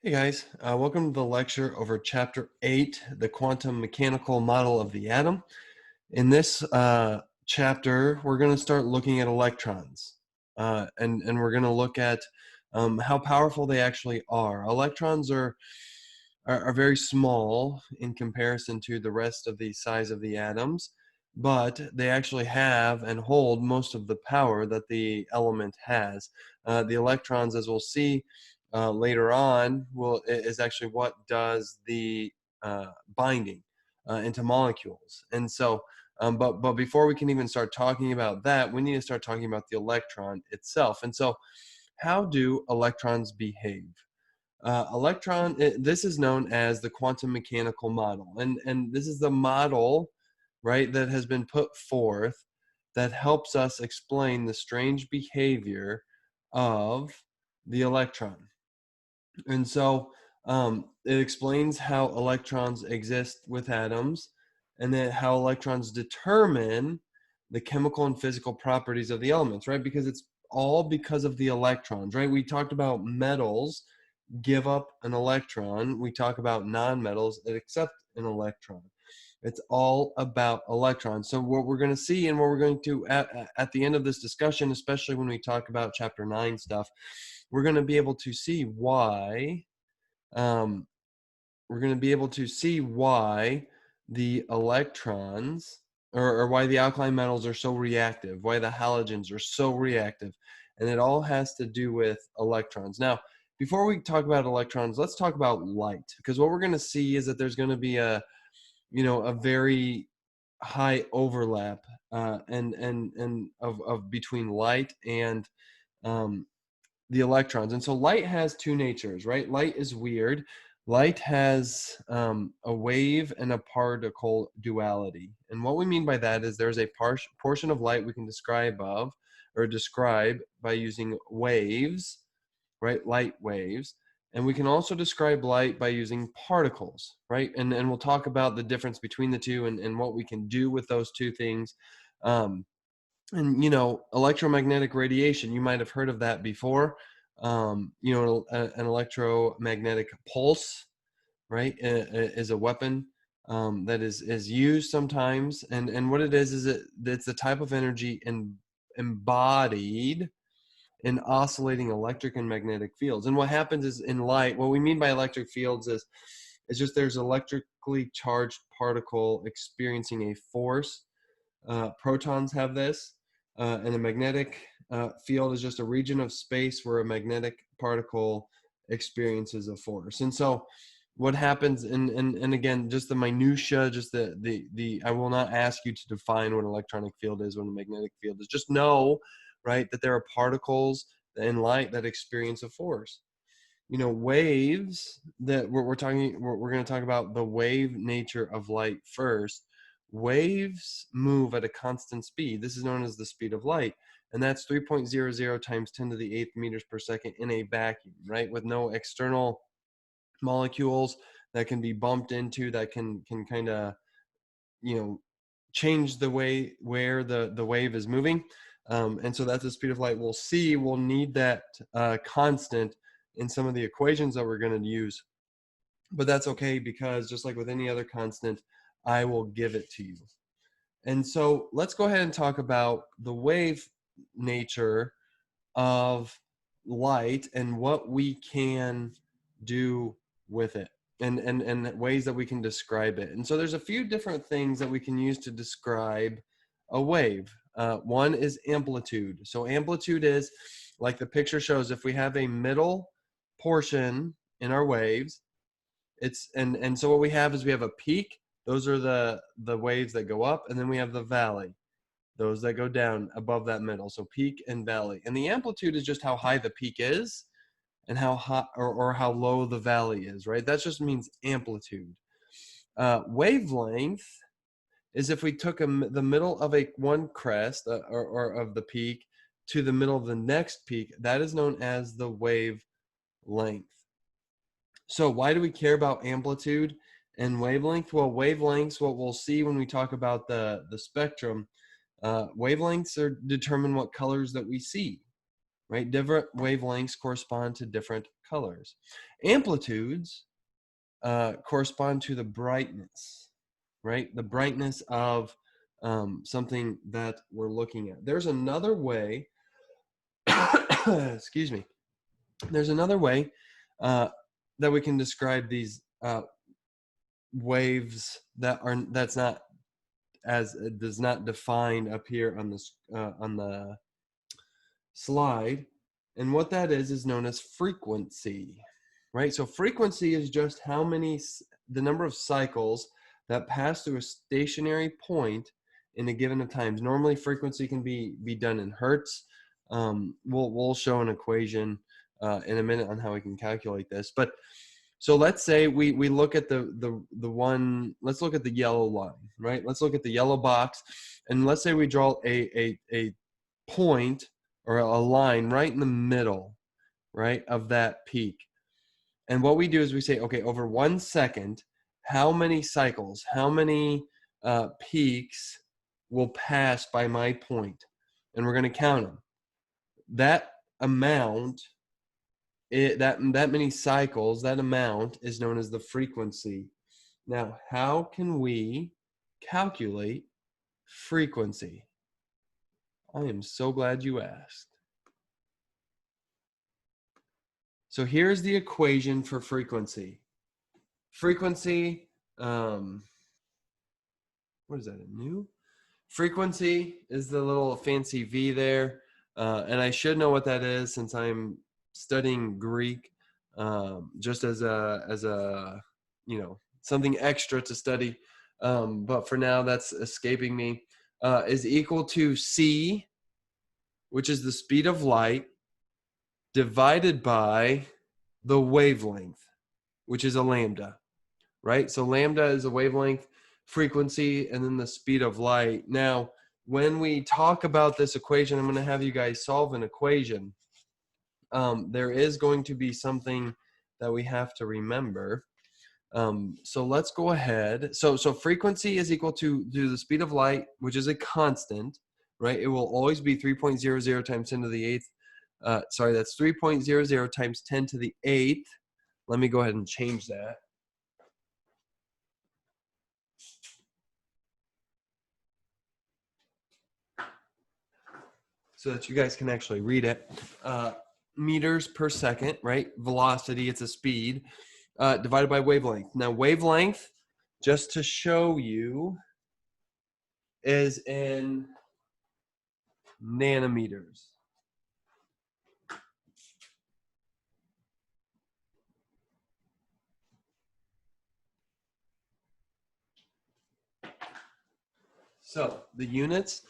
Hey guys, welcome to the lecture over Chapter 8, the quantum mechanical model of the atom. In this chapter, we're going to start looking at electrons, and we're going to look at how powerful they actually are. Electrons are very small in comparison to the rest of the size of the atoms, but they actually have and hold most of the power that the element has. The electrons, as we'll see later on, is actually what does the binding into molecules. And so, but before we can even start talking about that, we need to start talking about the electron itself. And so, how do electrons behave? This is known as the quantum mechanical model. And this is the model, right, that has been put forth that helps us explain the strange behavior of the electron. And so it explains how electrons exist with atoms and then how electrons determine the chemical and physical properties of the elements, right? Because it's all because of the electrons, right? We talked about metals give up an electron. We talk about nonmetals that accept an electron. It's all about electrons. So what we're going to see and what we're going to, at the end of this discussion, especially when we talk about chapter 9 stuff, we're going to be able to see why, um, we're going to be able to see why the electrons or why the alkaline metals are so reactive, why the halogens are so reactive. And it all has to do with electrons. Now, before we talk about electrons, let's talk about light, because what we're going to see is that there's going to be a very high overlap and of between light and um, the electrons. And so light has two natures, right? Light is weird. Light has a wave and a particle duality. And what we mean by that is there's a portion of light we can describe by using waves, right? Light waves. And we can also describe light by using particles, right? And we'll talk about the difference between the two and what we can do with those two things. And electromagnetic radiation, you might have heard of that before. An electromagnetic pulse, right, is a weapon that is used sometimes. And what it is it's the type of energy embodied in oscillating electric and magnetic fields. And what happens is in light, what we mean by electric fields is it's just there's electrically charged particle experiencing a force. Protons have this, and a magnetic field is just a region of space where a magnetic particle experiences a force. And so what happens, and again, just the minutia, just the I will not ask you to define what an electronic field is, what a magnetic field is. Just know, right, that there are particles in light that experience a force. Waves that we're going to talk about the wave nature of light first. Waves move at a constant speed. This is known as the speed of light, and that's 3.00 times 10 to the 8th meters per second in a vacuum, right, with no external molecules that can be bumped into, that can kind of change the way where the wave is moving. And so that's the speed of light. We'll need that constant in some of the equations that we're going to use, but that's okay, because just like with any other constant, I will give it to you. And so let's go ahead and talk about the wave nature of light and what we can do with it, and ways that we can describe it. And so there's a few different things that we can use to describe a wave. One is amplitude. So amplitude is, like the picture shows, if we have a middle portion in our waves, and so what we have is we have a peak. Those are the waves that go up, and then we have the valley, those that go down above that middle. So peak and valley. And the amplitude is just how high the peak is and how high or how low the valley is, right? That just means amplitude. Wavelength is if we took the middle of one crest or of the peak to the middle of the next peak, that is known as the wavelength. So why do we care about amplitude and wavelength? Well, wavelengths, what we'll see when we talk about the spectrum, wavelengths determine what colors that we see. right? Different wavelengths correspond to different colors. Amplitudes correspond to the brightness, right? The brightness of something that we're looking at. There's another way, excuse me, there's another way that we can describe these waves that's not as it does not define up here on the slide. And what that is known as frequency, right? So frequency is just the number of cycles that pass through a stationary point in a given of times. Normally frequency can be done in hertz. We'll show an equation in a minute on how we can calculate this. But so let's say we look at the one, let's look at the yellow line, right? Let's look at the yellow box, and let's say we draw a point or a line right in the middle, right, of that peak. And what we do is we say, okay, over 1 second, how many cycles, how many peaks will pass by my point? And we're going to count them. That amount, that many cycles, that amount is known as the frequency. Now, how can we calculate frequency? I am so glad you asked. So here's the equation for frequency. Frequency, what is that, a new? Frequency is the little fancy V there. And I should know what that is since I'm studying Greek, just as a, you know, something extra to study. But for now, that's escaping me, is equal to C, which is the speed of light, divided by the wavelength, which is a lambda, right? So lambda is a wavelength, frequency, and then the speed of light. Now, when we talk about this equation, I'm going to have you guys solve an equation. There is going to be something that we have to remember. So let's go ahead. So frequency is equal to the speed of light, which is a constant, right? It will always be 3.00 times 10 to the 8th. Sorry, that's 3.00 times 10 to the 8th. Let me go ahead and change that. So that you guys can actually read it. Meters per second, right? Velocity, it's a speed, divided by wavelength. Now, wavelength, just to show you, is in nanometers. So the units,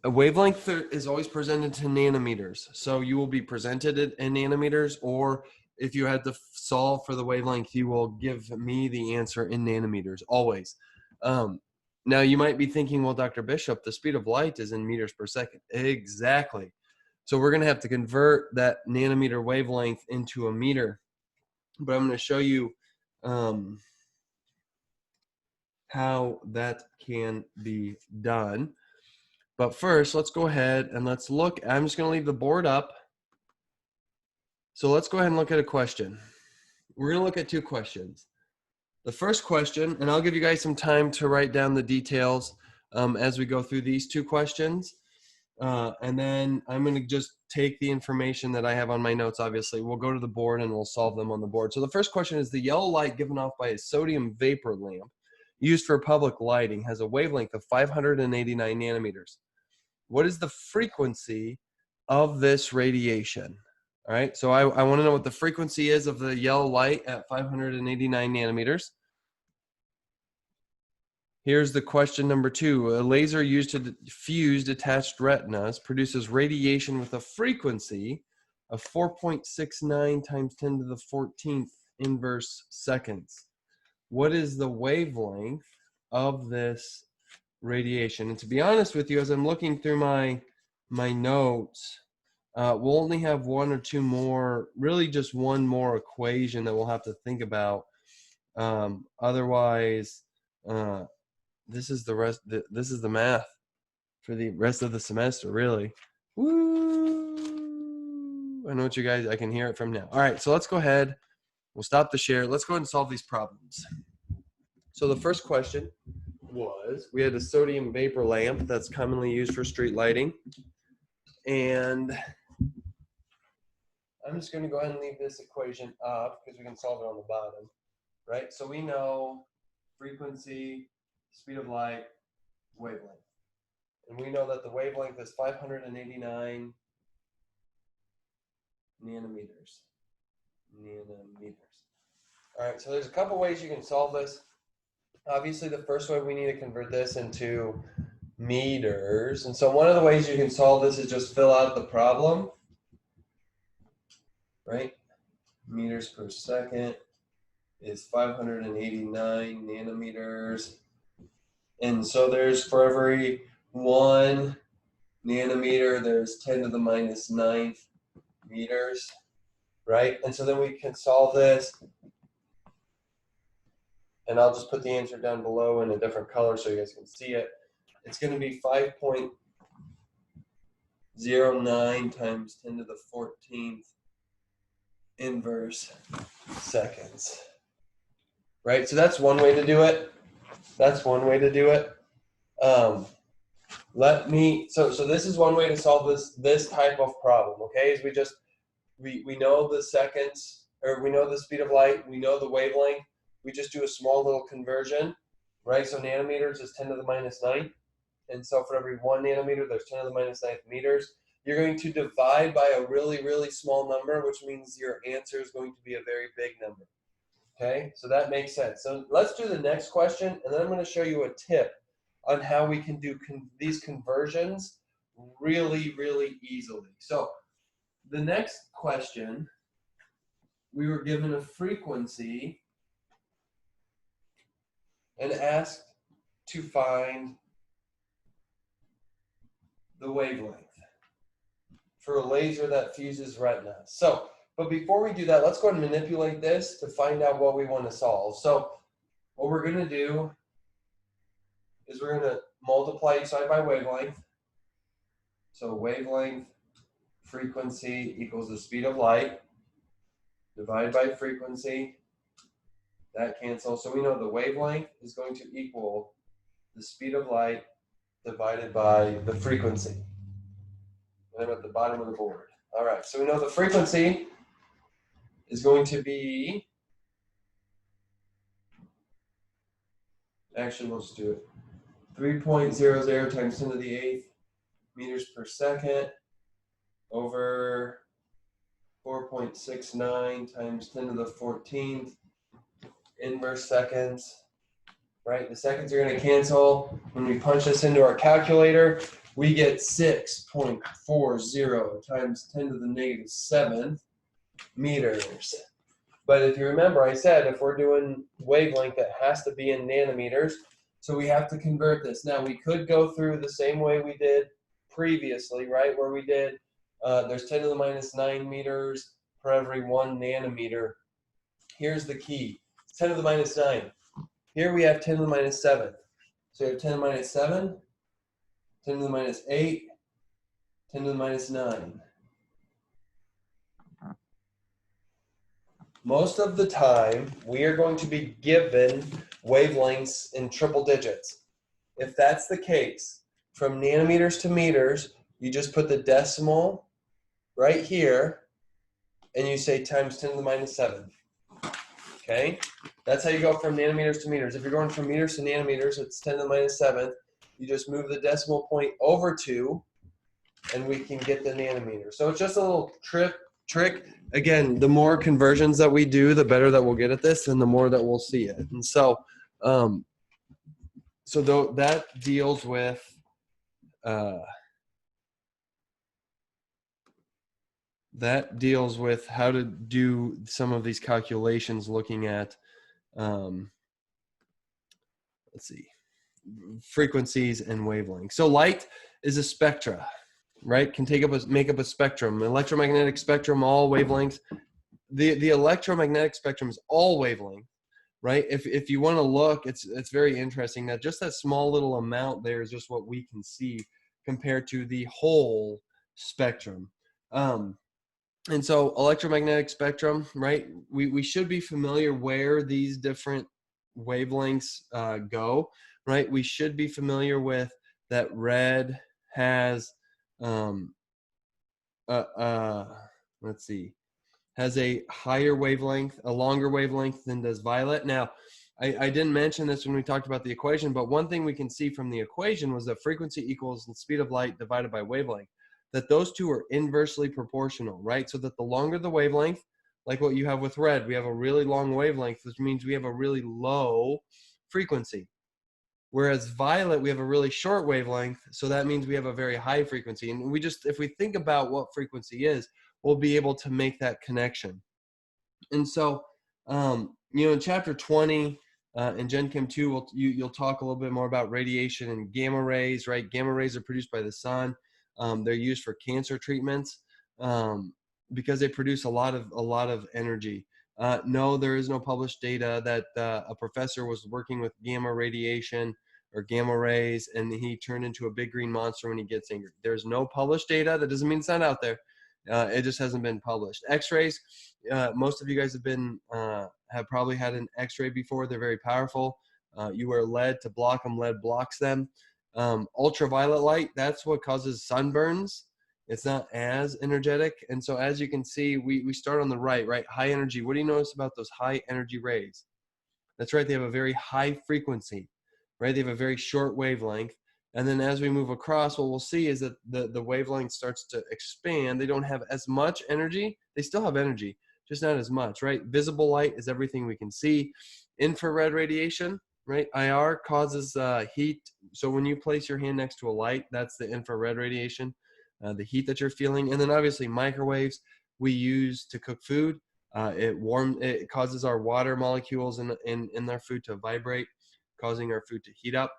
a wavelength is always presented to nanometers. So you will be presented in nanometers, or if you had to solve for the wavelength, you will give me the answer in nanometers, always. Now you might be thinking, well, Dr. Bishop, the speed of light is in meters per second. Exactly. So we're going to have to convert that nanometer wavelength into a meter. But I'm going to show you how that can be done. But first, let's go ahead and let's look. I'm just going to leave the board up. So let's go ahead and look at a question. We're going to look at two questions. The first question, and I'll give you guys some time to write down the details as we go through these two questions. And then I'm going to just take the information that I have on my notes, obviously. We'll go to the board and we'll solve them on the board. So the first question is, the yellow light given off by a sodium vapor lamp used for public lighting has a wavelength of 589 nanometers. What is the frequency of this radiation? All right, so I want to know what the frequency is of the yellow light at 589 nanometers. Here's the question number 2. A laser used to fuse detached retinas produces radiation with a frequency of 4.69 times 10 to the 14th inverse seconds. What is the wavelength of this radiation? And to be honest with you, as I'm looking through my notes, we'll only have one or two more, really just one more equation that we'll have to think about. Otherwise, this is the rest. This is the math for the rest of the semester, really. Woo! I know what you guys, I can hear it from now. All right, so let's go ahead. We'll stop the share. Let's go ahead and solve these problems. So the first question was, we had a sodium vapor lamp that's commonly used for street lighting. And I'm just going to go ahead and leave this equation up because we can solve it on the bottom, right? So we know frequency, speed of light, wavelength. And we know that the wavelength is 589 nanometers. All right, so there's a couple ways you can solve this. Obviously, the first way, we need to convert this into meters. And so one of the ways you can solve this is just fill out the problem, right? Meters per second is 589 nanometers. And so there's, for every 1 nanometer, there's 10 to the minus 9th meters, right? And so then we can solve this. And I'll just put the answer down below in a different color so you guys can see it. It's going to be 5.09 times 10 to the 14th inverse seconds. Right? So that's one way to do it. That's one way to do it. So this is one way to solve this type of problem, okay? Is we know the seconds, or we know the speed of light, we know the wavelength. We just do a small little conversion, right? So nanometers is 10 to the minus 9th. And so for every 1 nanometer, there's 10 to the minus 9th meters. You're going to divide by a really, really small number, which means your answer is going to be a very big number. Okay, so that makes sense. So let's do the next question, and then I'm going to show you a tip on how we can do these conversions really, really easily. So the next question, we were given a frequency and asked to find the wavelength for a laser that fuses retina. So, but before we do that, let's go ahead and manipulate this to find out what we want to solve. So what we're going to do is we're going to multiply each side by wavelength. So wavelength frequency equals the speed of light. Divide by frequency. That cancels. So we know the wavelength is going to equal the speed of light divided by the frequency. And I'm at the bottom of the board. All right, so we know the frequency is going to be, actually we'll just do it, 3.00 times 10 to the 8th meters per second over 4.69 times 10 to the 14th inverse seconds, right? The seconds are going to cancel. When we punch this into our calculator, we get 6.40 times 10 to the negative 7th meters. But if you remember, I said if we're doing wavelength, it has to be in nanometers. So we have to convert this. Now, we could go through the same way we did previously, right? Where we did, there's 10 to the minus 9 meters for every 1 nanometer. Here's the key. 10 to the minus 9. Here we have 10 to the minus 7. So we have 10 to the minus 7, 10 to the minus 8, 10 to the minus 9. Most of the time, we are going to be given wavelengths in triple digits. If that's the case, from nanometers to meters, you just put the decimal right here, and you say times 10 to the minus 7. Okay? That's how you go from nanometers to meters. If you're going from meters to nanometers, it's 10 to the minus 7th. You just move the decimal point over 2, and we can get the nanometer. So it's just a little trick. Again, the more conversions that we do, the better that we'll get at this, and the more that we'll see it. And so, that deals with how to do some of these calculations, looking at let's see, frequencies and wavelengths. So light is a spectra, right? Can make up a spectrum, electromagnetic spectrum, all wavelengths. The electromagnetic spectrum is all wavelength, right? If you want to look, it's very interesting that just that small little amount there is just what we can see compared to the whole spectrum. And so electromagnetic spectrum, right? We should be familiar where these different wavelengths go, right? We should be familiar with that red has, um, uh, uh, let's see, has a higher wavelength, a longer wavelength than does violet. Now, I didn't mention this when we talked about the equation, but one thing we can see from the equation was that frequency equals the speed of light divided by wavelength, that those two are inversely proportional, right? So that the longer the wavelength, like what you have with red, we have a really long wavelength, which means we have a really low frequency. Whereas violet, we have a really short wavelength, so that means we have a very high frequency. And we just, if we think about what frequency is, we'll be able to make that connection. And so, in chapter 20 in Gen Chem 2, you'll talk a little bit more about radiation and gamma rays, right? Gamma rays are produced by the sun. They're used for cancer treatments because they produce a lot of energy. No, there is no published data that a professor was working with gamma radiation or gamma rays and he turned into a big green monster when he gets angry. There's no published data. That doesn't mean it's not out there. It just hasn't been published. X-rays, most of you guys have probably had an X-ray before. They're very powerful. You wear lead to block them. Lead blocks them. Ultraviolet light, that's what causes sunburns. It's not as energetic. And so as you can see, we start on the right? High energy. What do you notice about those high energy rays? That's right. They have a very high frequency, right? They have a very short wavelength. And then as we move across, what we'll see is that the wavelength starts to expand. They don't have as much energy. They still have energy, just not as much, right? Visible light is everything we can see. Infrared radiation, right? IR causes heat. So when you place your hand next to a light, that's the infrared radiation, the heat that you're feeling. And then obviously microwaves we use to cook food. It causes our water molecules in our food to vibrate, causing our food to heat up,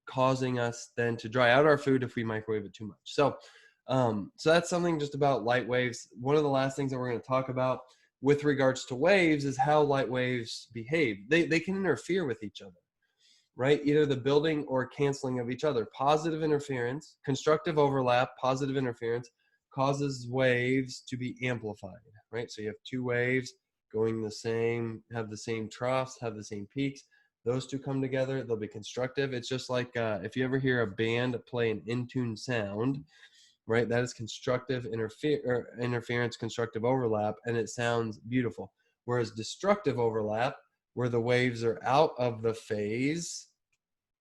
causing us then to dry out our food if we microwave it too much. So that's something just about light waves. One of the last things that we're going to talk about with regards to waves is how light waves behave. They can interfere with each other, right? Either the building or canceling of each other. Positive interference, constructive overlap, positive interference causes waves to be amplified, right? So you have two waves going have the same troughs, have the same peaks. Those two come together, they'll be constructive. It's just like if you ever hear a band play an in-tune sound, right? That is constructive interference, constructive overlap, and it sounds beautiful. Whereas destructive overlap, where the waves are out of the phase,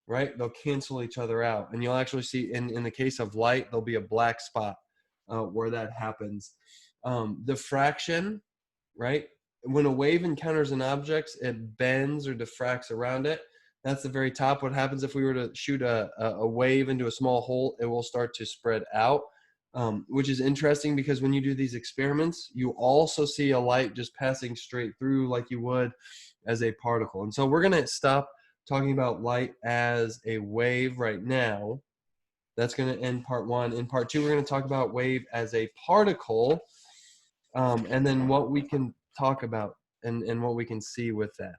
right? They'll cancel each other out. And you'll actually see in the case of light, there'll be a black spot where that happens. Diffraction, right? When a wave encounters an object, it bends or diffracts around it. That's the very top. What happens if we were to shoot a wave into a small hole, it will start to spread out, which is interesting because when you do these experiments, you also see a light just passing straight through like you would as a particle. And so we're going to stop talking about light as a wave right now. That's going to end part one. In part two, we're going to talk about wave as a particle, and then what we can talk about and what we can see with that.